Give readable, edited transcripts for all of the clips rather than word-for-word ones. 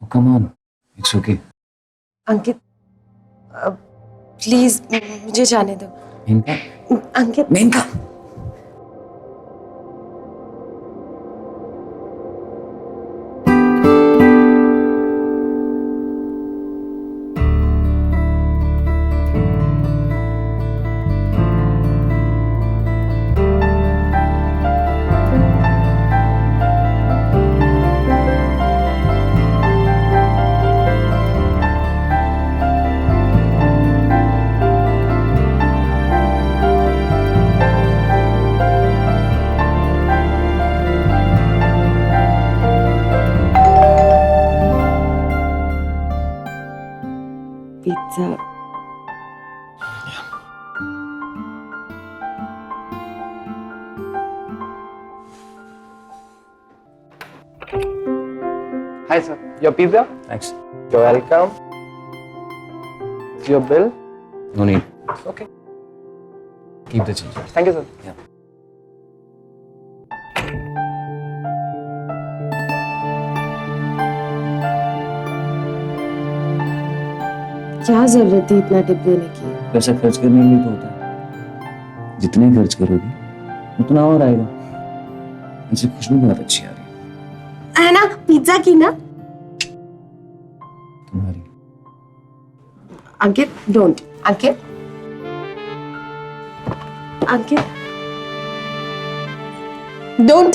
Come on, it's okay. Ankit please मुझे जाने दो। Menaka, Ankit Menaka. Pizza. Hi sir, your pizza? Thanks. You're welcome. Your bill? No need. Okay. Keep the change. Thank you sir. Yeah. क्या जरूरत थी इतना tip देने की? पैसा खर्च करने के लिए तो होता है। जितने खर्च करोगे उतना और आएगा। मुझे खुशबू बहुत अच्छी आ रही है ना पिज्जा की ना? तुम्हारी। अंकित डोंट। Ankit Ankit don't.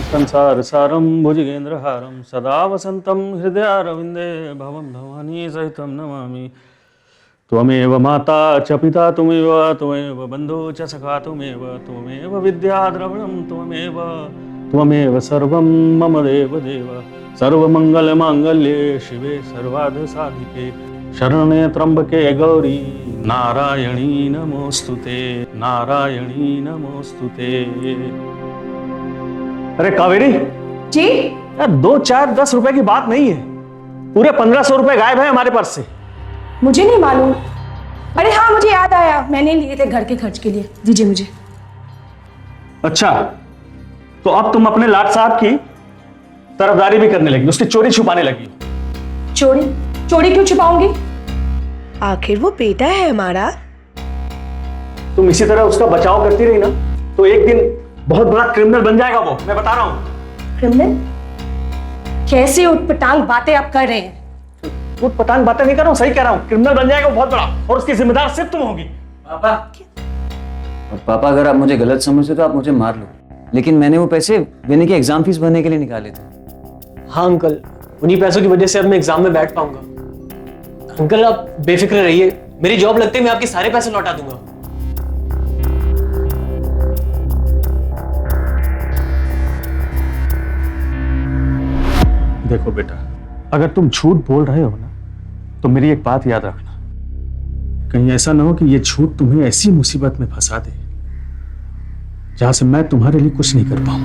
संसार सारं भुजगेन्द्रहारं सदा वसन्तं हृदयारविन्दे भवं भवानी सहितं नमामि। त्वमेव माता च पिता त्वमेव बन्धु च सखा त्वमेव विद्या द्रविणं त्वमेव सर्वं मम देवदेव। सर्वमङ्गलमाङ्गल्ये शिवे सर्वार्थसाधिके शरण्ये त्र्यम्बके गौरी नारायणी नमोस्तुते नारायणी नमोस्तुते। अरे कावेरी जी यार 2, 4, 10 रुपए की बात नहीं है, पूरे 1500 रुपए गायब है हमारे पर्स से। मुझे नहीं मालूम। अरे हाँ मुझे याद आया, मैंने लिए थे घर के खर्च के लिए, दीजिए मुझे। अच्छा तो अब तुम अपने लाट साहब की तरफदारी भी करने लगी, उसकी चोरी छुपाने लगी। चोरी? चोरी क्यों छुपाऊंगी? आखिर वो बेटा है हमारा। तुम इसी तरह उसका बचाव करती रही ना तो एक दिन बहुत बड़ा क्रिमिनल बन जाएगा वो, मैं बता रहा हूं। क्रिमिनल? कैसे उटपटांग बातें आप कर रहे हैं? उटपटांग बातें नहीं कर रहा हूं, सही कह रहा हूं। क्रिमिनल बन जाएगा वो बहुत बड़ा, और उसकी जिम्मेदार सिर्फ तुम होगी। पापा। और पापा अगर आप मुझे गलत समझते तो आप मुझे मार लो, लेकिन मैंने वो पैसे विनी की एग्जाम फीस भरने के लिए निकाले थे। हाँ अंकल, उन्हीं पैसों की वजह से अब मैं एग्जाम में बैठ पाऊंगा। अंकल आप बेफिक्र रहिए, मेरी जॉब लगते ही मैं आपके सारे पैसे लौटा दूंगा। देखो बेटा, अगर तुम झूठ बोल रहे हो ना तो मेरी एक बात याद रखना, कहीं ऐसा ना हो कि ये झूठ तुम्हें ऐसी मुसीबत में फंसा दे जहां से मैं तुम्हारे लिए कुछ नहीं कर पाऊं।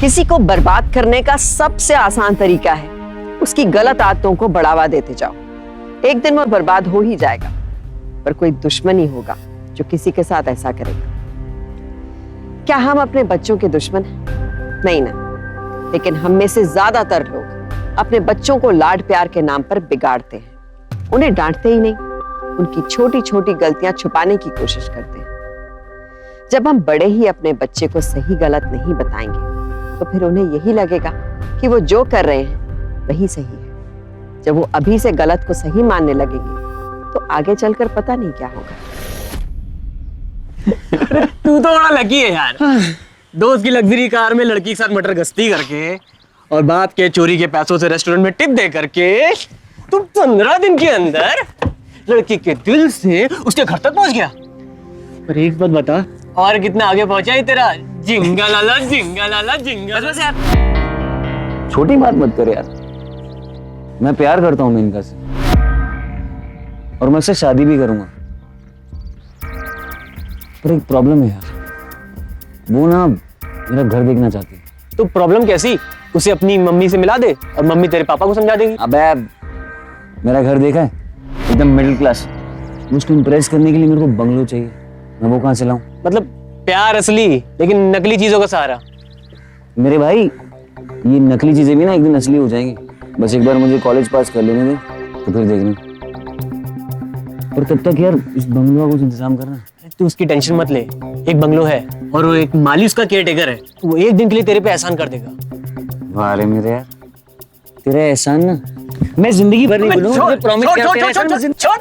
किसी को बर्बाद करने का सबसे आसान तरीका है उसकी गलत आदतों को बढ़ावा देते जाओ। एक दिन वो बर्बाद हो ही जाएगा, पर कोई दुश्मन ही होगा जो किसी के साथ ऐसा करेगा। क्या हम अपने बच्चों के दुश्मन हैं? नहीं ना, लेकिन हम में से ज्यादातर लोग अपने बच्चों को लाड प्यार के नाम पर बिगाड़ते हैं। उन्हें डांटते ही नहीं, उनकी छोटी छोटी गलतियां छुपाने की कोशिश करते हैं। जब हम बड़े ही अपने बच्चे को सही गलत नहीं बताएंगे तो फिर उन्हें यही लगेगा कि वो जो कर रहे हैं वही सही है। जब वो अभी से गलत को सही मानने लगेंगे तो आगे चलकर पता नहीं क्या होगा। तू तो बड़ा लकी है यार, दोस्त की लग्जरी कार में लड़की के साथ मटर गश्ती करके और बात के चोरी के पैसों से रेस्टोरेंट में टिप दे करके तुम 15 दिन के अंदर लड़की के दिल से उसके घर तक पहुंच गया। पर एक बात बता, और कितना आगे पहुंचा है तेरा जिंगा लाला जिंगा लाला जिंगा। बस यार छोटी बात मत करो यार, मैं प्यार करता हूँ मेनका से और मैं उससे शादी भी करूंगा। पर एक प्रॉब्लम है यार, वो ना मेरा घर देखना चाहती है। तो प्रॉब्लम कैसी? उसे अपनी मम्मी से मिला दे और मम्मी तेरे पापा को समझा देगी। अबे मेरा घर देखा है, एकदम मिडिल क्लास। उसको इम्प्रेस करने के लिए मेरे को बंगलो चाहिए, मैं वो कहाँ से लाऊं? मतलब प्यार असली लेकिन नकली चीजों का सहारा। मेरे भाई ये नकली चीजें भी ना एक दिन असली हो जाएंगी। बस एक बार मुझे कॉलेज पास कर लेने दे तो फिर देखना। और तब तक यार इस बंगलो का कुछ इंतजाम करना। तू उसकी टेंशन मत ले, एक बंगलो है और वो एक माली उसका केयर टेकर है, वो एक दिन के लिए तेरे पे एहसान कर देगा। वाह रे मेरे यार, तेरा एहसान ना मैं जिंदगी भर नहीं भूलूंगा। मुझे प्रॉमिस कर, तेरा एहसान मैं छोड़।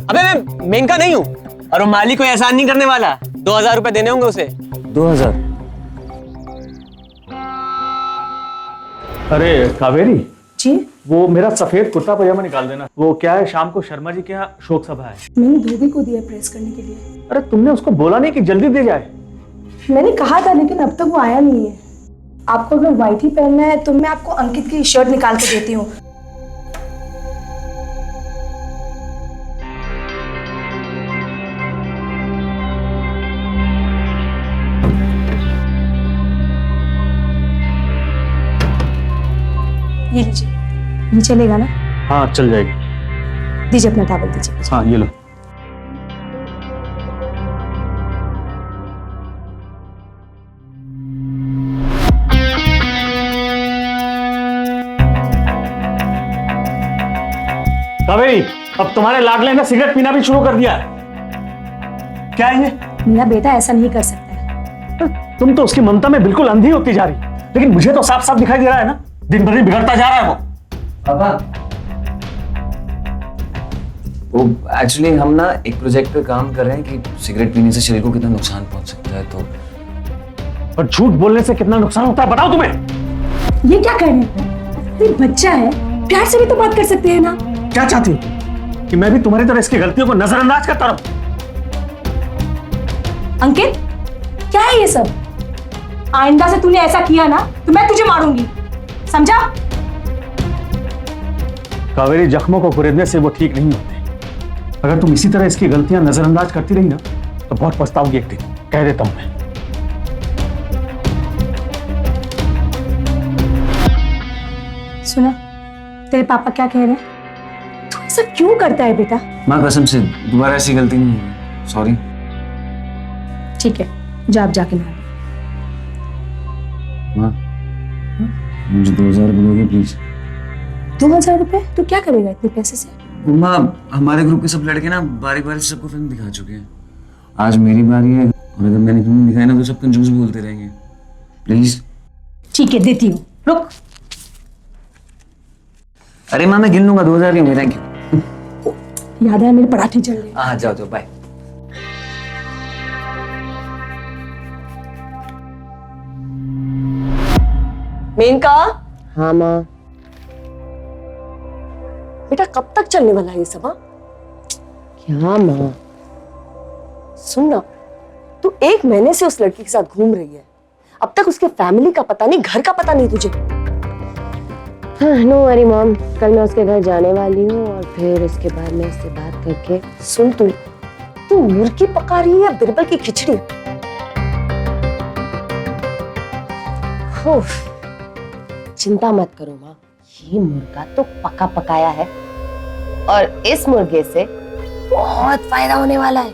अबे मैं मेनका नहीं हूँ और वो माली को एहसान नहीं करने वाला। 2000 रुपए देने होंगे उसे। 2000? अरे कावेरी, जी वो मेरा सफेद कुर्ता पजामा निकाल देना। वो क्या है, शाम को शर्मा जी के यहाँ शोक सभा है। मैंने धोबी को दिया प्रेस करने के लिए। अरे तुमने उसको बोला नहीं कि जल्दी दे जाए? मैंने कहा था लेकिन अब तक वो आया नहीं है। आपको अगर व्हाइट ही पहनना है तो मैं आपको अंकित की शर्ट निकाल के देती हूँ। ये लीजिए, ये चलेगा ना? हाँ चल जाएगी। दीजिए अपना टॉवल दीजिए। हाँ ये लो। कावेरी, अब तुम्हारे लाडले ने सिगरेट पीना भी शुरू कर दिया है। क्या है ये? मेरा बेटा ऐसा नहीं कर सकता है। तुम तो उसकी ममता में बिल्कुल अंधी होती जा रही, लेकिन मुझे तो साफ साफ दिखाई दे रहा है ना, दिन ब दिन बिगड़ता जा रहा है वो। पापा, वो एक्चुअली हम ना एक प्रोजेक्ट पे काम कर रहे हैं कि सिगरेट पीने से शरीर को कितना नुकसान पहुंच सकता है। तो और झूठ बोलने से कितना नुकसान होता है बताओ तुम्हें। ये क्या कह रहे हैं? ये बच्चा है, प्यार से भी तो बात कर सकते हैं ना। क्या चाहती हो कि मैं भी तुम्हारी तरह इसकी गलतियों को नजरअंदाज करता रहूं? अंकित, क्या है ये सब? आइंदा से तूने ऐसा किया ना तो मैं तुझे मारूंगी, समझा? कावेरी, जख्मों को कुरेदने से वो ठीक नहीं होते। अगर तुम इसी तरह इसकी गलतियां नजरअंदाज करती रही ना तो बहुत पछताओगी एक दिन, कह देता हूं मैं। सुना, तेरे पापा क्या कह रहे हैं? तू ऐसा क्यों करता है बेटा? माँ कसम से दोबारा ऐसी गलती नहीं होगी, सॉरी। ठीक है, जा आप जाके नहा लो। माँ मुझे 2000 रुपये दोगे प्लीज? 2000 रुपए? तू क्या करेगा इतने पैसे से? माँ हमारे ग्रुप के सब लड़के ना बारी बारी से सबको फिल्म दिखा चुके हैं। आज मेरी बारी है और अगर मैंने फिल्म दिखाई ना तो सब कंजूस बोलते रहेंगे। प्लीज। ठीक है, देती हूँ, रुक। अरे माँ मैं गिन लूंगा, 2000 ही होंगे। Thank you. याद है मेरे पराठे चल रहे हैं। हाँ जाओ जाओ, बाय। मेनका। हाँ माँ। बेटा कब तक चलने वाला है ये सब? हाँ? क्या माँ? सुन ना, तू 1 महीने से उस लड़की के साथ घूम रही है। अब तक उसके फैमिली का पता नहीं, घर का पता नहीं तुझे। हाँ, नो वरी मॉम, कल मैं उसके घर जाने वाली हूँ और फिर उसके बाद मैं उससे बात करके। सुन तू मुर्गी पका रही है या बिरबल की खिचड़ी? चिंता मत करो माँ, ये मुर्गा तो पका पकाया है और इस मुर्गे से बहुत फायदा होने वाला है।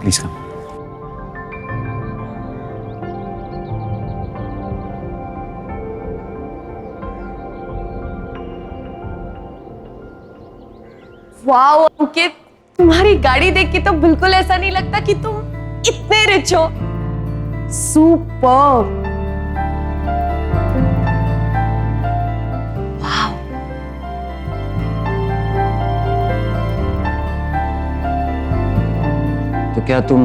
Please come. वाओ अंकित, तुम्हारी गाड़ी देख के तो बिल्कुल ऐसा नहीं लगता कि तुम इतने रिच हो। सुपर। तो क्या तुम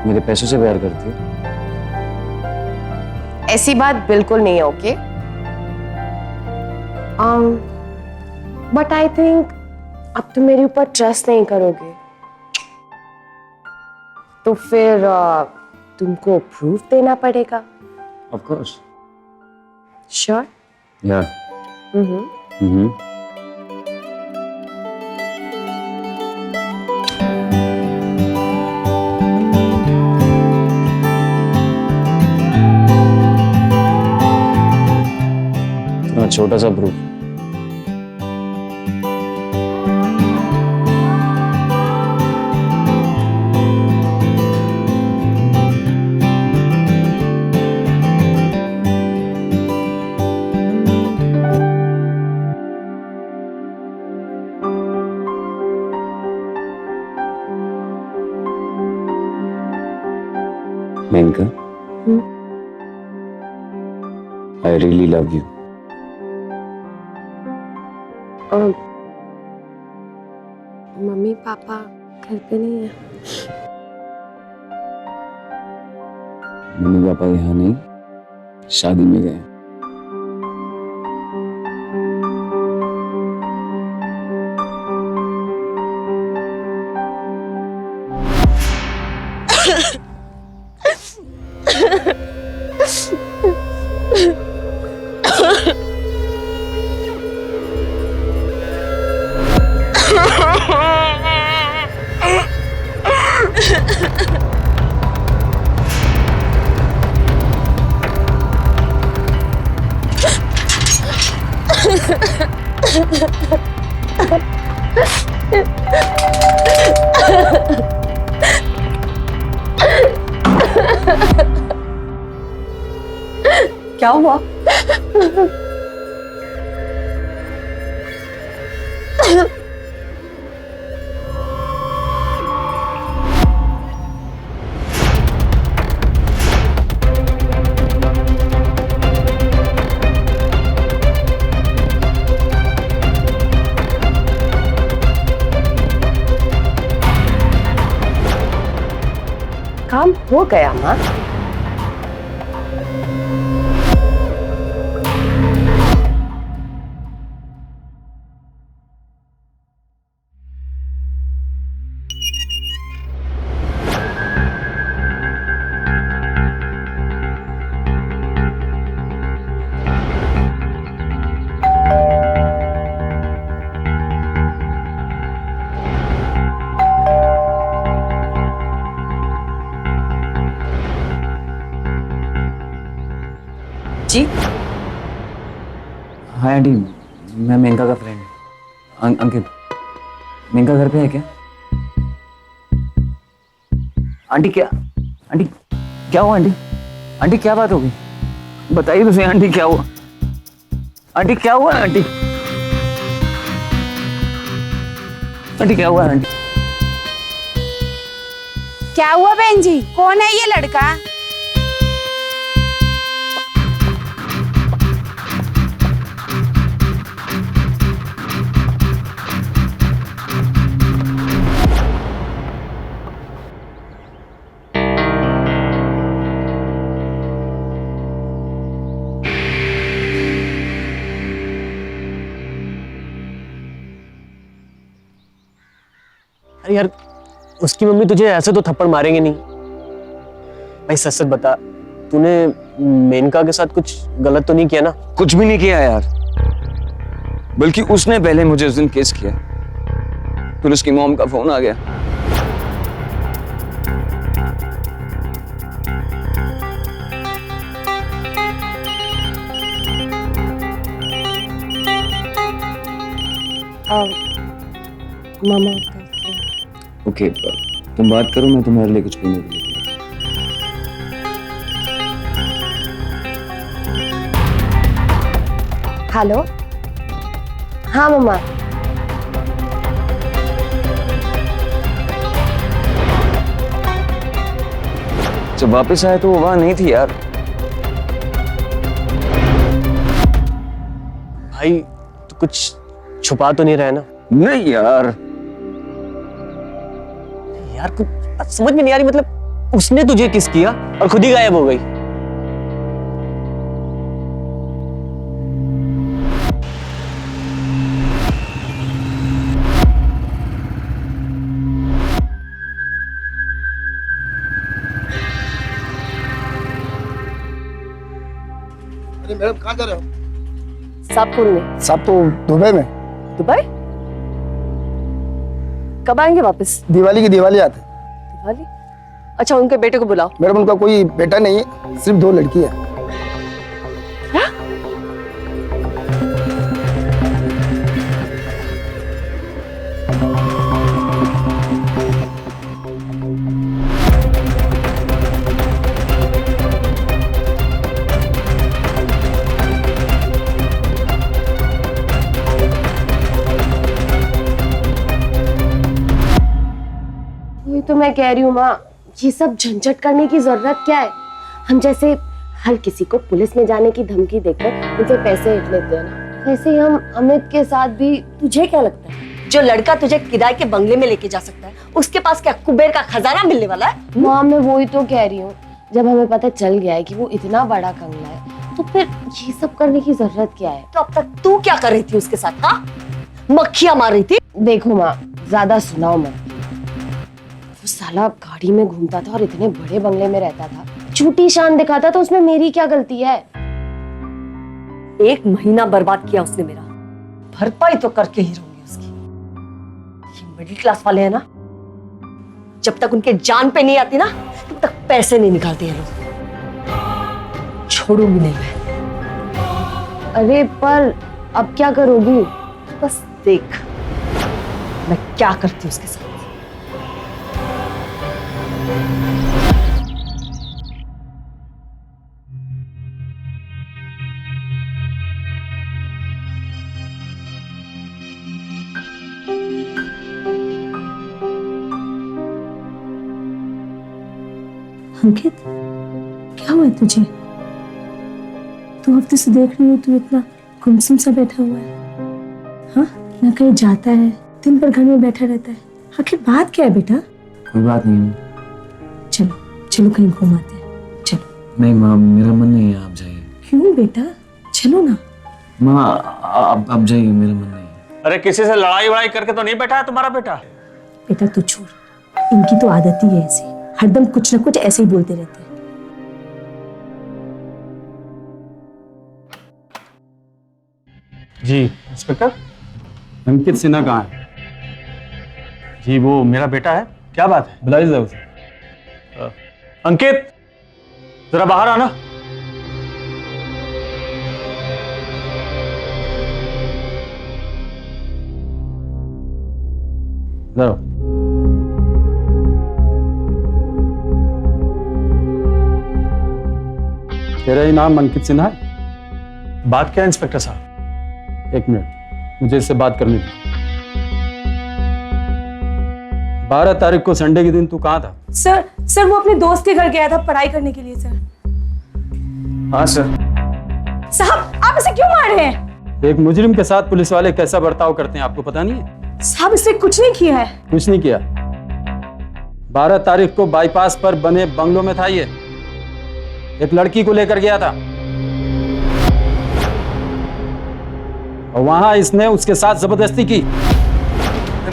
मेरे पैसों से प्यार करती हो? ऐसी बात बिल्कुल नहीं है, ओके? बट आई थिंक अब तुम मेरे ऊपर ट्रस्ट नहीं करोगे, तो फिर तुमको प्रूफ देना पड़ेगा। Of course. श्योर? या छोटा सा proof. Menaka, I really love you. Mummy papa घर पे नहीं है। मम्मी पापा यहाँ नहीं, शादी में गए। क्या हुआ? काम हो गया माँ। जी हाय आंटी, मैं मेनका का फ्रेंड अंकित। मेनका घर पे है क्या? आंटी क्या हुआ आंटी? आंटी क्या बात हो गई? बताइए तो सही आंटी, क्या हुआ? आंटी क्या हुआ आंटी? आंटी क्या हुआ आंटी? क्या हुआ बहन जी? कौन है ये लड़का? अरे यार, उसकी मम्मी तुझे ऐसे तो थप्पड़ मारेंगे नहीं। भाई सच सच बता, तूने मेनका के साथ कुछ गलत तो नहीं किया ना? कुछ भी नहीं किया यार, बल्कि उसने पहले मुझे उस दिन किस किया, फिर उसकी मॉम का फोन आ गया। मामा ओके, तुम बात करो, मैं तुम्हारे लिए कुछ पीने के लिए। हेलो, हाँ मम्मा। जब वापस आए तो वो वहां नहीं थी यार। भाई तो कुछ छुपा तो नहीं रहा है ना? नहीं यार, यार कुछ बात समझ में नहीं आ रही। मतलब उसने तुझे किस किया और खुद ही गायब हो गई। मैडम कहाँ जा रहे हो? साहब कौन है? साहब तो दुबई में। दुबई? कब आएंगे वापस? दिवाली की दिवाली आते। दिवाली? अच्छा, उनके बेटे को बुलाओ। मैडम उनका कोई बेटा नहीं है, सिर्फ 2 लड़की है। क्या? वही तो मैं कह रही हूँ माँ, ये सब झंझट करने की जरूरत क्या है? हम जैसे हर किसी को पुलिस में जाने की धमकी देकर उनसे पैसे हट लेते हैं ना, वैसे ही हम अमित के साथ भी। तुझे क्या लगता है जो लड़का तुझे किराए के बंगले में लेके जा सकता है, उसके पास क्या कुबेर का खजाना मिलने वाला है? माँ मैं वही तो कह रही हूँ, जब हमें पता चल गया है कि वो इतना बड़ा कंगला है, तो फिर ये सब करने की जरूरत क्या है? तो अब तक तू क्या कर रही थी उसके साथ? हाँ, मक्खियां मार रही थी? देखो माँ, ज्यादा सुनाओ मत। वो साला गाड़ी में घूमता था और इतने बड़े बंगले में रहता था, झूठी शान दिखाता था, उसमें मेरी क्या गलती है? 1 महीना बर्बाद किया उसने मेरा, भरपाई तो करके ही रहूंगी उसकी। ये मिडिल क्लास वाले हैं ना, जब तक उनके जान पे नहीं आती ना, तब तक पैसे नहीं निकालते हैं लोग। छोड़ूंगी नहीं मैं। अरे पर अब क्या करोगी? बस देख मैं क्या करती हूँ उसके साथ। अंकित, क्या हुआ है तुझे? 2 हफ्ते से देख रही हूँ तू इतना गुमसुम सा बैठा हुआ है। हाँ, ना कहीं जाता है, दिन भर घर में बैठा रहता है। आखिर बात क्या है बेटा? कोई बात नहीं। चलो चलो कहीं घुमाते हैं, चलो। नहीं माँ, मेरा मन नहीं है, आप जाइए। क्यों बेटा, चलो ना। माँ आप जाइए, मेरा मन नहीं है। अरे किसी से लड़ाई वड़ाई करके तो नहीं बैठा है तुम्हारा बेटा? बेटा तू छोड़, इनकी तो आदत ही है ऐसी, हरदम कुछ ना कुछ ऐसे ही बोलते रहते हैं। जी इंस्पेक्टर, अंकित सिन्हा कहाँ है? जी वो मेरा बेटा है। क्या बात है? बुलाइए जरा उसे। अंकित जरा बाहर आना। जरा तेरा ही नाम अंकित सिन्हा है? बात क्या है इंस्पेक्टर साहब? 1 मिनट, मुझे इससे बात करनी थी। 12 तारीख को संडे के दिन तू कहाँ था? सर वो अपने दोस्त के घर गया था पढ़ाई करने के लिए। सर हाँ सर। साहब आप इसे क्यों मार रहे हैं? एक मुजरिम के साथ पुलिस वाले कैसा बर्ताव करते हैं आपको पता नहीं है? साहब इसने कुछ नहीं किया है। कुछ नहीं किया। 12 तारीख को बाईपास पर बने बंगलों में था ये, एक लड़की को लेकर गया था और वहां इसने उसके साथ जबरदस्ती की।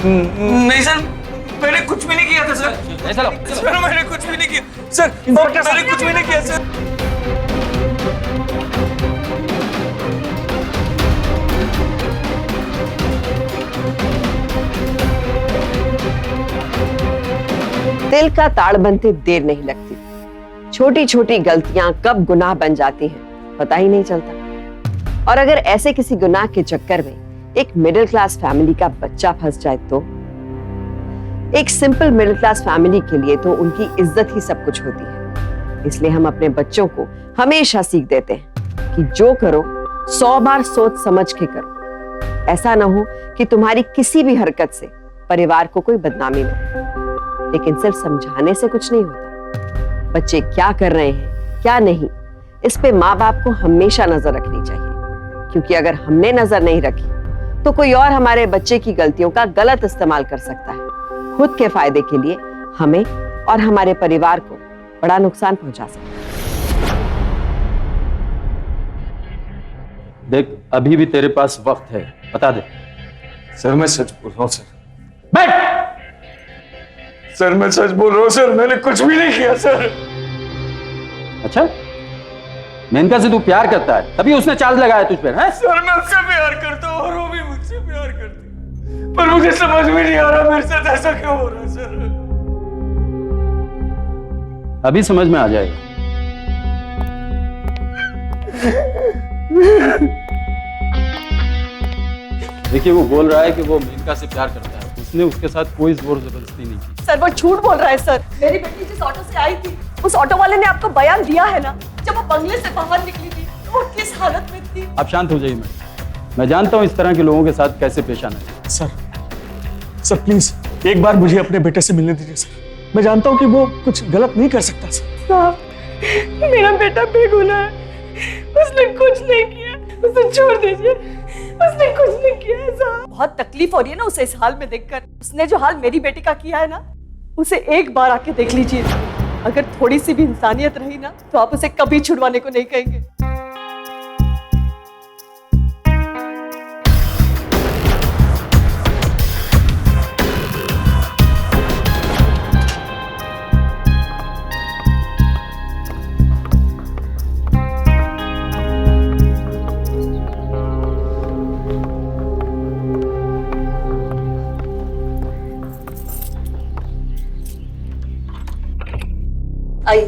नहीं सर, मैंने कुछ भी नहीं किया था सर। सर मैंने कुछ भी नहीं किया सर, मैंने कुछ भी नहीं किया सर। दिल का ताड़ बनते देर नहीं लगती, छोटी छोटी गलतियां कब गुनाह बन जाती हैं पता ही नहीं चलता। और अगर ऐसे किसी गुनाह के चक्कर में एक मिडिल क्लास फैमिली का बच्चा फंस जाए तो एक सिंपल मिडिल क्लास फैमिली के लिए तो उनकी इज्जत ही सब कुछ होती है। इसलिए हम अपने बच्चों को हमेशा सीख देते हैं कि जो करो 100 बार सोच समझ के करो। ऐसा ना हो कि तुम्हारी किसी भी हरकत से परिवार को कोई बदनामी न हो। लेकिन सिर्फ समझाने से कुछ नहीं होता, बच्चे क्या कर रहे हैं क्या नहीं, इस पे माँ बाप को हमेशा नजर रखनी चाहिए। क्योंकि अगर हमने नजर नहीं रखी तो कोई और हमारे बच्चे की गलतियों का गलत इस्तेमाल कर सकता है, खुद के फायदे के लिए हमें और हमारे परिवार को बड़ा नुकसान पहुंचा सकता है। देख अभी भी तेरे पास वक्त है, बता दे। सर मैं सच बोल रहा हूँ सर। बैठ। सर मैं सच बोल रहा हूँ सर, मैंने कुछ भी नहीं किया सर। अच्छा मेनका से तू प्यार करता है, तभी उसने चार्ज लगाया तुझ पर, है? सर मैं उससे प्यार करता हूँ और वो भी मुझसे प्यार करती है, पर मुझे समझ में नहीं आ रहा मेरे साथ ऐसा क्यों हो रहा है सर। अभी समझ में आ जाएगा। देखिए वो बोल रहा है कि वो मेनका से प्यार करता है, उसने उसके साथ कोई जोर जबरदस्ती नहीं की। सर वो झूठ बोल रहा है सर। मेरी बेटी जिस ऑटो से आई थी उस ऑटो वाले ने आपको बयान दिया है ना, जब वो बंगले से बाहर निकली थी वो किस हालत में थी। आप शांत हो जाइए मैडम, मैं जानता हूँ इस तरह के लोगों के साथ कैसे पेश आना है। सर प्लीज एक बार मुझे अपने बेटे से मिलने दीजिए सर। मैं जानता हूँ कि वो कुछ गलत नहीं कर सकता सर। मेरा बेटा बेगुनाह है, उसने कुछ नहीं किया, उसे छोड़ दीजिए, उसने कुछ नहीं किया है साहब। बहुत तकलीफ हो रही है ना उसे इस हाल में देखकर। उसने जो हाल मेरी बेटी का किया है ना, उसे एक बार आके देख लीजिए। अगर थोड़ी सी भी इंसानियत रही ना तो आप उसे कभी छुड़वाने को नहीं कहेंगे। आइए।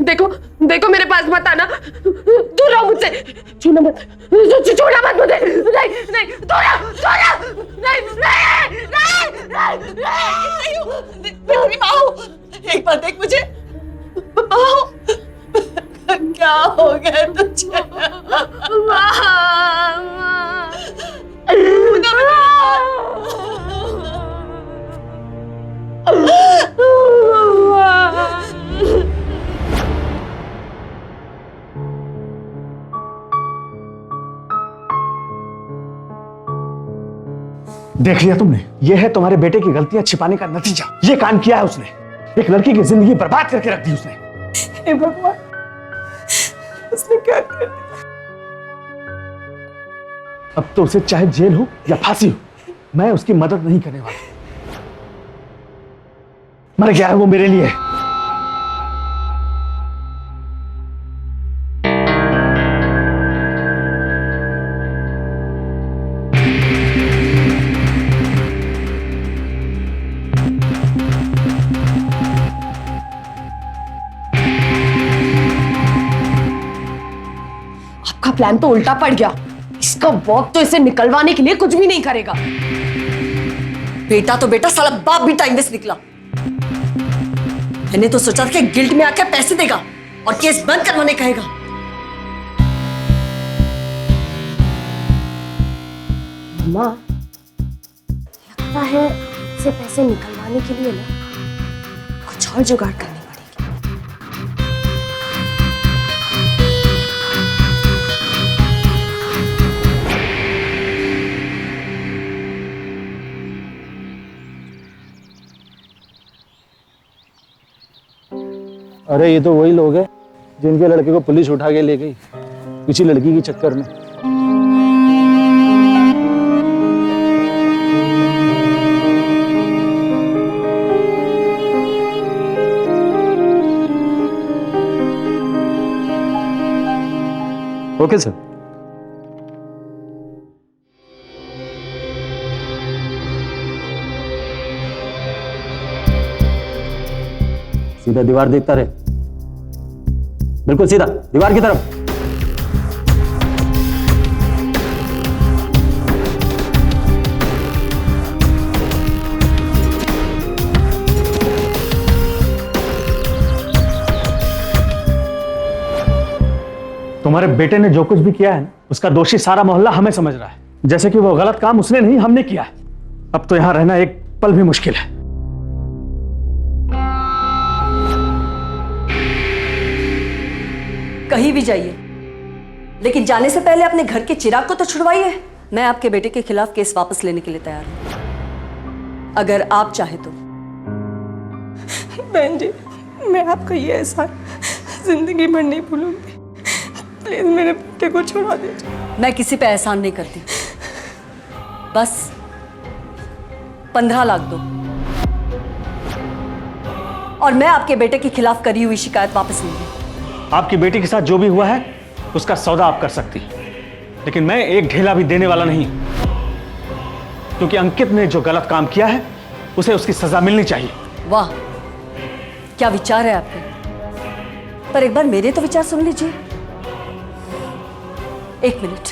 देखो देखो मेरे पास मत आना, दूर रहो मुझसे, छूना मत, छूना मत मुझे, नहीं नहीं दूर रहो, नहीं नहीं नहीं नहीं, मेरी माँ हो, एक बार देख मुझे। क्या हो गया तुझे? देख लिया तुमने, ये है तुम्हारे बेटे की गलतियां छिपाने का नतीजा। ये काम किया है उसने, एक लड़की की जिंदगी बर्बाद करके रख दी उसने। हे भगवान, उसने क्या कर दिया? अब तो उसे चाहे जेल हो या फांसी हो, मैं उसकी मदद नहीं करने वाला। मर गया है वो मेरे लिए। आपका प्लान तो उल्टा पड़ गया। इसका बाप तो इसे निकलवाने के लिए कुछ भी नहीं करेगा। बेटा तो बेटा, साला बाप भी टाइम वेस्ट निकला। मैंने तो सोचा था कि गिल्ट में आकर पैसे देगा और केस बंद करवाने कहेगा। मम्मा, लगता है इसे पैसे निकलवाने के लिए ना कुछ और जुगाड़ करनी पड़ेगी। अरे ये तो वही लोग हैं जिनके लड़के को पुलिस उठा के ले गई किसी लड़की के चक्कर में। Okay sir. सीधा दीवार देखता रहे, बिल्कुल सीधा दीवार की तरफ। तुम्हारे बेटे ने जो कुछ भी किया है ना, उसका दोषी सारा मोहल्ला हमें समझ रहा है, जैसे कि वो गलत काम उसने नहीं हमने किया है। अब तो यहां रहना एक पल भी मुश्किल है। कहीं भी जाइए, लेकिन जाने से पहले अपने घर के चिराग को तो छुड़वाइए। मैं आपके बेटे के खिलाफ केस वापस लेने के लिए तैयार हूं, अगर आप चाहे तो। बहन जी, मैं आपका ये एहसान जिंदगी भर नहीं भूलूंगी। प्लीज मेरे बेटे को छुड़ा दीजिए। मैं किसी पे एहसान नहीं करती। बस 15 लाख दो और मैं आपके बेटे के खिलाफ करी हुई शिकायत वापस लूंगी। आपकी बेटी के साथ जो भी हुआ है उसका सौदा आप कर सकती, लेकिन मैं एक ढेला भी देने वाला नहीं, क्योंकि अंकित ने जो गलत काम किया है उसे उसकी सजा मिलनी चाहिए। वाह, क्या विचार है आपके। पर एक बार मेरे तो विचार सुन लीजिए। एक मिनट।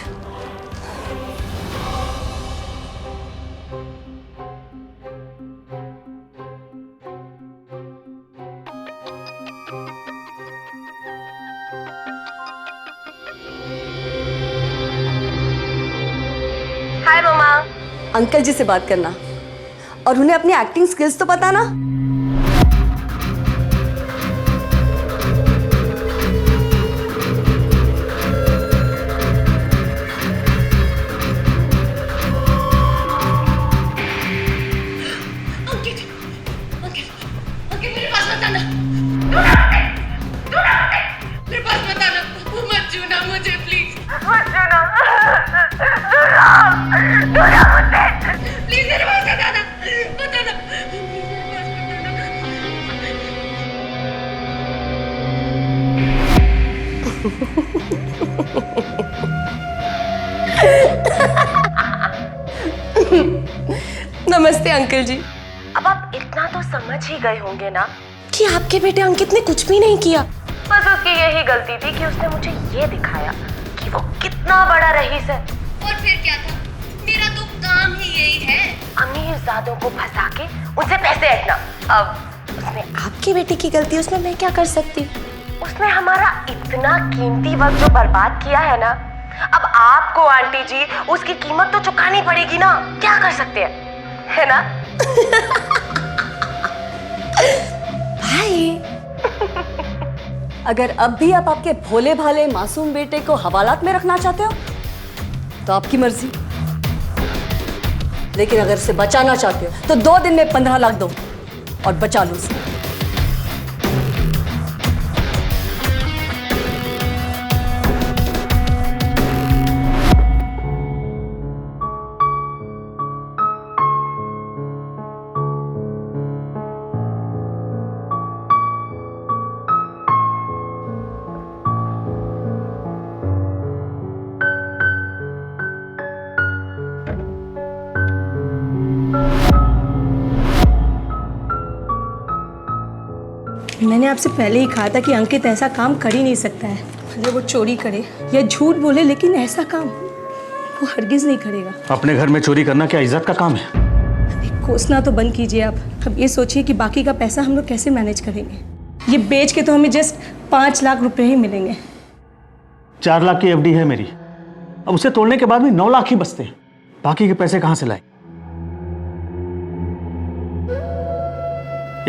हाय मम्मा। अंकल जी से बात करना और उन्हें अपनी एक्टिंग स्किल्स तो बताना। मेरे पास बताना, मेरे पास बताना, मत छूना मुझे प्लीज, मत छूना, मुझे प्लीज, मेरे पास बताना, बताना, नमस्ते अंकल जी। अब आप इतना तो समझ ही गए होंगे ना कि आपके बेटे अंकित ने कुछ भी नहीं किया। बस उसकी यही गलती थी कि उसने मुझे ये दिखाया कि वो कितना बड़ा रईस है। और फिर क्या था, मेरा तो काम ही यही है, अमीरजादों को फंसा के उनसे पैसे ऐंठना। अब उसने आपकी बेटी की गलती, उसमें मैं क्या कर सकती। उसने हमारा इतना कीमती वक्त जो बर्बाद किया है ना, अब आपको आंटी जी उसकी कीमत तो चुकानी पड़ेगी ना। क्या कर सकते हैं, है ना? भाई, अगर अब भी आप आपके भोले भाले मासूम बेटे को हवालात में रखना चाहते हो तो आपकी मर्जी, लेकिन अगर उसे बचाना चाहते हो तो 2 दिन में 15 लाख दो और बचा लो उसे। मैंने आपसे पहले ही कहा था कि अंकित ऐसा काम कर ही नहीं सकता है। भले वो चोरी करे या झूठ बोले, लेकिन ऐसा काम वो हरगिज नहीं करेगा। अपने घर में चोरी करना क्या इज्जत का काम है? अभी कोसना तो बंद कीजिए आप। अब ये सोचिए कि बाकी का पैसा हम लोग कैसे मैनेज करेंगे। ये बेच के तो हमें जस्ट 5 लाख रुपए ही मिलेंगे। 4 लाख की एफडी है मेरी, अब उसे तोड़ने के बाद भी 9 लाख ही बचते हैं। बाकी के पैसे कहां से लाए?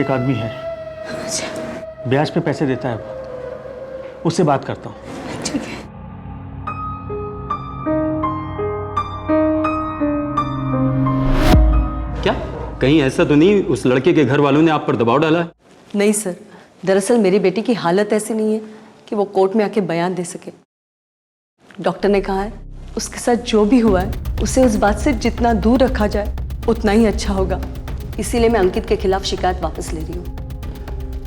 एक आदमी है, ब्याज पे पैसे देता है, वो उससे बात करता हूँ। ठीक है। क्या कहीं ऐसा तो नहीं उस लड़के के घर वालों ने आप पर दबाव डाला है? नहीं सर, दरअसल मेरी बेटी की हालत ऐसी नहीं है कि वो कोर्ट में आके बयान दे सके। डॉक्टर ने कहा है उसके साथ जो भी हुआ है उसे उस बात से जितना दूर रखा जाए उतना ही अच्छा होगा। इसीलिए मैं अंकित के खिलाफ शिकायत वापस ले रही हूँ।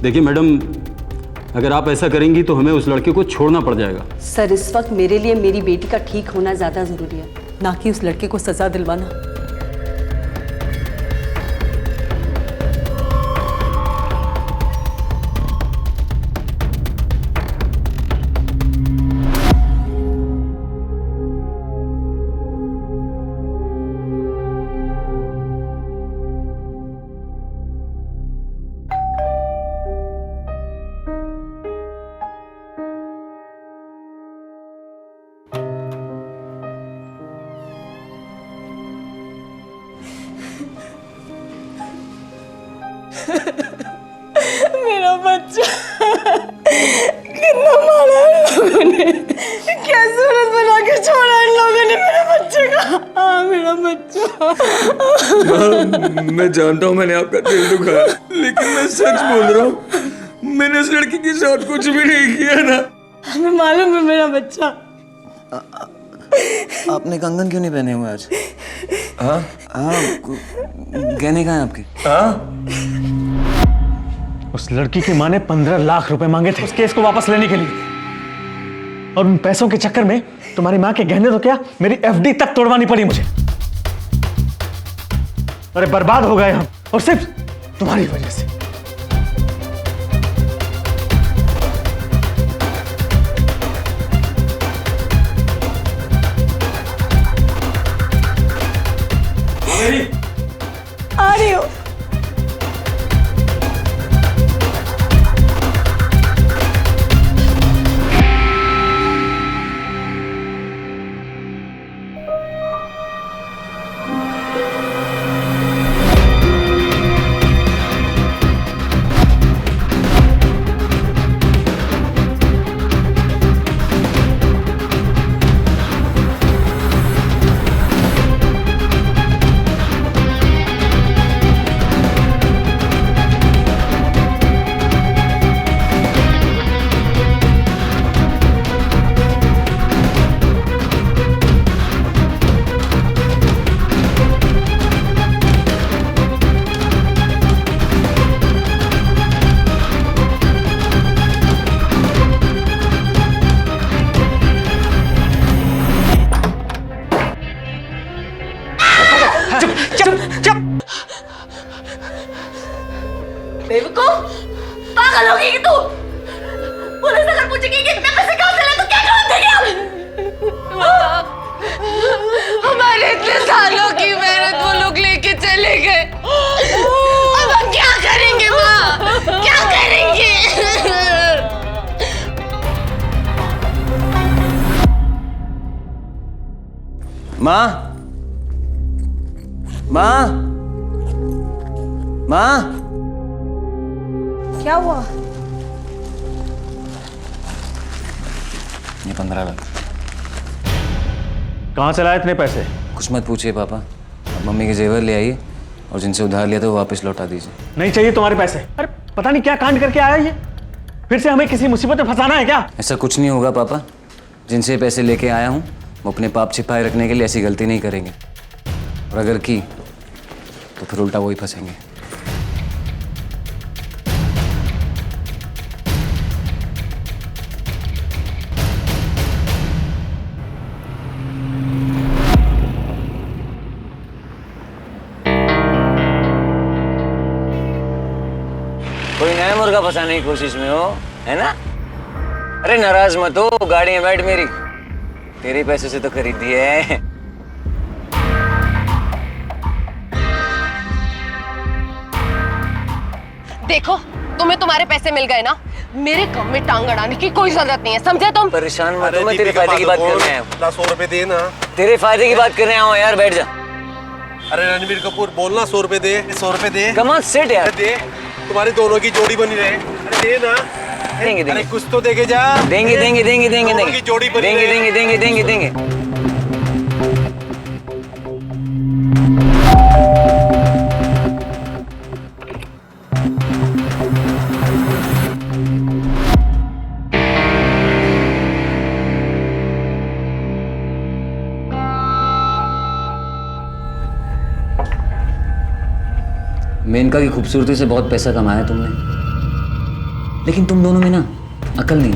देखिए मैडम, अगर आप ऐसा करेंगी तो हमें उस लड़के को छोड़ना पड़ जाएगा। सर, इस वक्त मेरे लिए मेरी बेटी का ठीक होना ज्यादा जरूरी है, ना कि उस लड़के को सजा दिलवाना। मेरा बच्चा कितना मारा इन लोगों ने, क्या सूरत बना के छोड़ा इन लोगों ने मेरे बच्चे का। हाँ, मेरा बच्चा। मैं जानता हूँ मैंने आपका दिल दुखाया, लेकिन मैं सच बोल रहा हूँ, मैंने उस लड़की के साथ कुछ भी नहीं किया ना। हमें मालूम है मेरा बच्चा। आपने कंगन क्यों नहीं पहने हुए आज? हाँ हाँ, गहने कहाँ हैं आपके? उस लड़की की माँ ने 15 लाख रुपए मांगे थे उस केस को वापस लेने के लिए, और उन पैसों के चक्कर में तुम्हारी माँ के गहने तो क्या, मेरी एफडी तक तोड़वानी पड़ी मुझे। अरे बर्बाद हो गए हम, और सिर्फ तुम्हारी वजह से। आ रही हो। बेवकूफ, पागल होगी कि तू? पुलिस अगर पूछेगी कि इतने पैसे कहाँ से लाए तो क्या जवाब देगी? हमारे इतने सालों की मेहनत वो लोग लेके चले गए। अब हम क्या करेंगे माँ? क्या करेंगे? माँ, माँ, माँ, क्या हुआ? ये 15 लाख। कहां से लाए इतने पैसे? कुछ मत पूछिए पापा, अब मम्मी के जेवर ले आइए और जिनसे उधार लिया था वो वापस लौटा दीजिए। नहीं चाहिए तुम्हारे पैसे। अरे पता नहीं क्या कांड करके आया ये, फिर से हमें किसी मुसीबत में फंसाना है क्या? ऐसा कुछ नहीं होगा पापा, जिनसे पैसे लेके आया हूँ वो अपने पाप छिपाए रखने के लिए ऐसी गलती नहीं करेंगे, और अगर की तो फिर उल्टा वही फंसेंगे। कोई नया मुर्गा फंसाने की कोशिश में हो, है ना? अरे नाराज मत हो, गाड़ी में बैठ मेरी, तेरे पैसे से तो खरीदी है। देखो, तुम्हें तुम्हारे पैसे मिल गए ना, मेरे काम में टांग अड़ाने की कोई जरूरत नहीं है, समझे तुम? परेशान मत हो, मैं तेरे फायदे की बात करने आया हूँ। 100 रुपए दे ना। तेरे फायदे की बात करने आया हूँ यार, बैठ जा। अरे रणवीर कपूर, बोलना 100 रुपए दे, 100 रुपए दे। कम ऑन सिट यार। दे, तुम्हारी दोनों की जोड़ी बनी रहे। अरे दे ना। देंगे देंगे। अरे कुछ तो देके जा। देंगे देंगे देंगे देंगे दोनों की जोड़ी बनी देंगे रहे। देंगे देंगे देंगे देंगे। मेनका की खूबसूरती से बहुत पैसा कमाया तुमने, लेकिन तुम दोनों में ना अकल नहीं।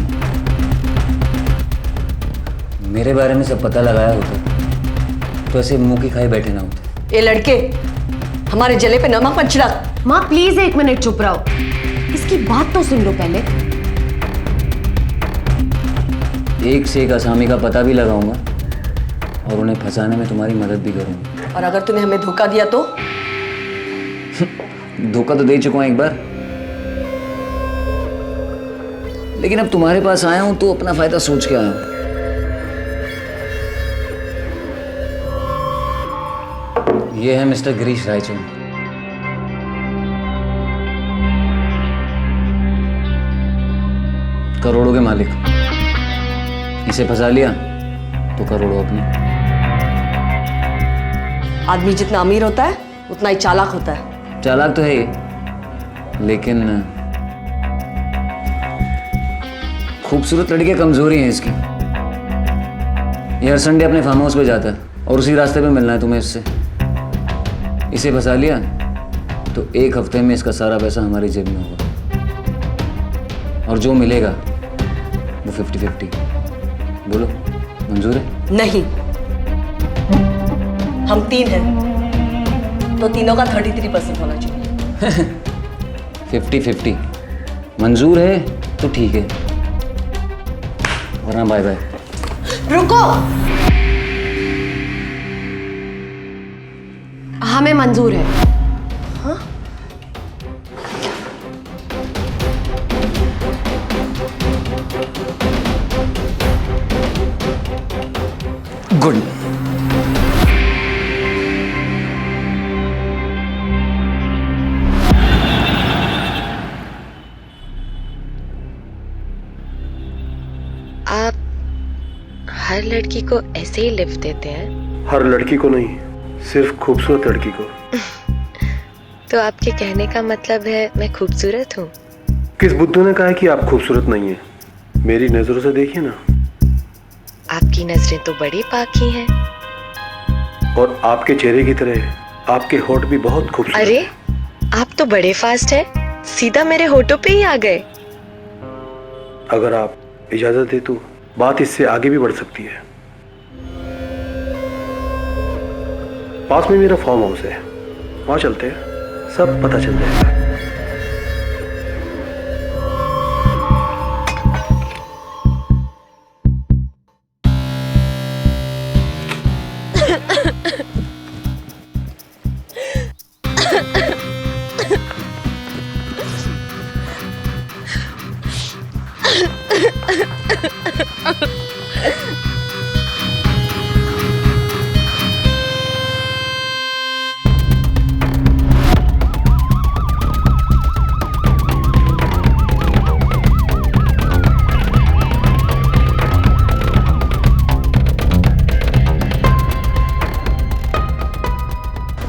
मेरे बारे में सब पता लगाया होता तो ऐसे मुंह की खाए बैठे ना होते। ये लड़के हमारे जले पे नमक मत छिड़क। माँ प्लीज 1 मिनट चुप रहो, इसकी बात तो सुन लो पहले। एक से एक असामी का पता भी लगाऊंगा और उन्हें फंसाने में तुम्हारी मदद भी करूंगा। और अगर तूने हमें धोखा दिया तो? धोखा तो दे चुका हूं एक बार, लेकिन अब तुम्हारे पास आया हूं तो अपना फायदा सोच के आया हूं। ये है मिस्टर गिरीश रायचंद, करोड़ों के मालिक। इसे फंसा लिया तो करोड़ों अपने। आदमी जितना अमीर होता है उतना ही चालाक होता है। चालाक तो है ये, लेकिन खूबसूरत लड़की कमजोरी है इसकी। ये हर संडे अपने फार्म हाउस पे जाता है और उसी रास्ते पे मिलना है तुम्हें इससे। इसे फंसा लिया तो 1 हफ्ते में इसका सारा पैसा हमारी जेब में होगा और जो मिलेगा वो 50-50। बोलो मंजूर है? नहीं, हम 3 हैं तो तीनों का 33% होना चाहिए। 50-50 मंजूर है तो ठीक है, वरना बाय बाय। रुको, हमें मंजूर है। हाँ? गुड। आप हर लड़की को ऐसे ही लिफ्ट देते हैं? हर लड़की को नहीं, सिर्फ खूबसूरत लड़की को। तो आपके कहने का मतलब है मैं खूबसूरत हूँ? किस बुद्धू ने कहा है कि आप खूबसूरत नहीं है? मेरी नजरों से देखिए ना। आपकी नजरें तो बड़ी पाकी हैं। और आपके चेहरे की तरह आपके होठ भी बहुत खूबसूरत। अरे आप तो बड़े फास्ट हैं, सीधा मेरे होठों पे ही आ गए। अगर आप इजाजत दे तो बात इससे आगे भी बढ़ सकती है। पास में मेरा फार्म हाउस है, वहां चलते हैं, सब पता चल जाएगा।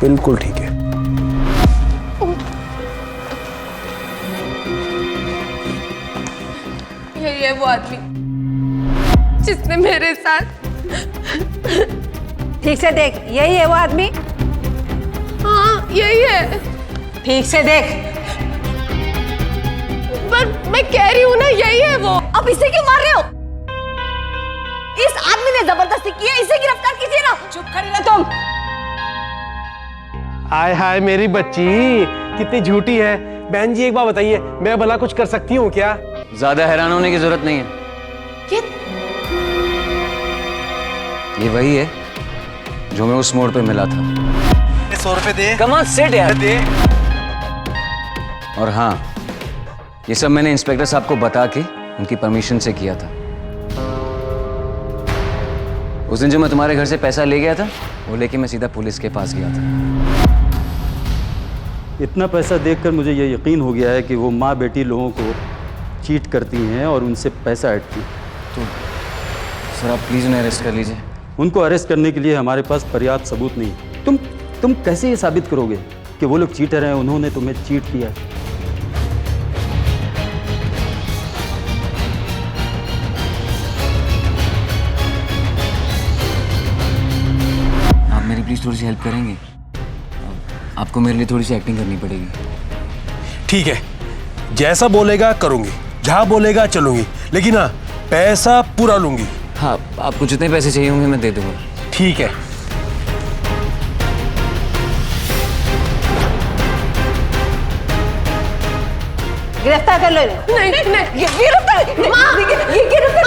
बिल्कुल ठीक है। यही है वो आदमी जिसने मेरे साथ। ठीक से देख, यही है वो आदमी? हाँ यही है। ठीक से देख। पर मैं कह रही हूँ ना, यही है वो। अब इसे क्यों मार रहे हो? इस आदमी ने जबरदस्ती की है, इसे गिरफ्तार कीजिए ना। चुप खड़ी ना तुम। हाय हाय मेरी बच्ची कितनी झूठी है। बहन जी एक बात बताइए, मैं भला कुछ कर सकती हूँ क्या? ज्यादा हैरान होने की जरूरत नहीं है। ये वही है जो मैं उस मोड़ पे मिला था। 100 रुपए दे। कम ऑन सिट यार। दे। और हाँ, ये सब मैंने इंस्पेक्टर साहब को बता के उनकी परमिशन से किया था। उस दिन जो मैं तुम्हारे घर से पैसा ले गया था, वो लेके मैं सीधा पुलिस के पास गया था। इतना पैसा देखकर मुझे ये यकीन हो गया है कि वो माँ बेटी लोगों को चीट करती हैं और उनसे पैसा ऐंठती हैं। तो सर आप प्लीज़ उन्हें अरेस्ट कर लीजिए। उनको अरेस्ट करने के लिए हमारे पास पर्याप्त सबूत नहीं है। तुम कैसे ये साबित करोगे कि वो लोग चीटर हैं, उन्होंने तुम्हें चीट किया है? आप मेरी प्लीज़ थोड़ी सी हेल्प करेंगे? आपको मेरे लिए थोड़ी सी एक्टिंग करनी पड़ेगी। ठीक है, जैसा बोलेगा करूंगी, जहां बोलेगा चलूंगी, लेकिन हाँ पैसा पूरा लूंगी। हाँ, आपको जितने पैसे चाहिए होंगे मैं दे दूंगा। ठीक है। गिरफ्तार कर लो इन्हें। नहीं, ये गिरफ्तार। माँ, ये गिरफ्तार।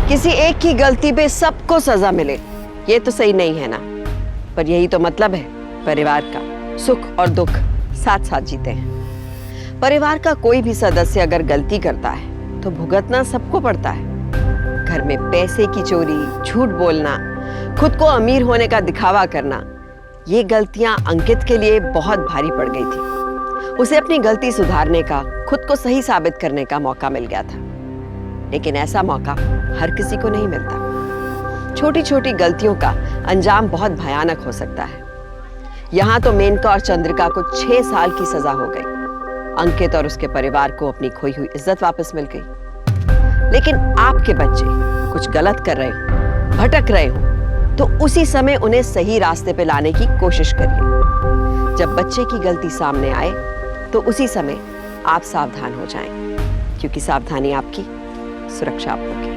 किसी एक की गलती पे सबको सजा मिले, ये तो सही नहीं है ना। पर यही तो मतलब है परिवार का, सुख और दुख साथ साथ जीते हैं। परिवार का कोई भी सदस्य अगर गलती करता है तो भुगतना सबको पड़ता है। घर में पैसे की चोरी, झूठ बोलना, खुद को अमीर होने का दिखावा करना, ये गलतियां अंकित के लिए बहुत भारी पड़ गई थी। उसे अपनी गलती सुधारने का, खुद को सही साबित करने का मौका मिल गया था। लेकिन ऐसा मौका हर किसी को नहीं मिलता। छोटी छोटी गलतियों का अंजाम बहुत भयानक हो सकता है। यहाँ तो मेनका और चंद्रिका को 6 साल की सजा हो गई। अंकित और उसके परिवार को अपनी खोई हुई इज्जत वापस मिल गई। लेकिन आपके बच्चे कुछ गलत कर रहे हो, भटक रहे हो, तो उसी समय उन्हें सही रास्ते पे लाने की कोशिश करिए। जब बच्चे की गलती सामने आए तो उसी समय आप सावधान हो जाएं, क्योंकि सावधानी आपकी, सुरक्षा आप लोग की।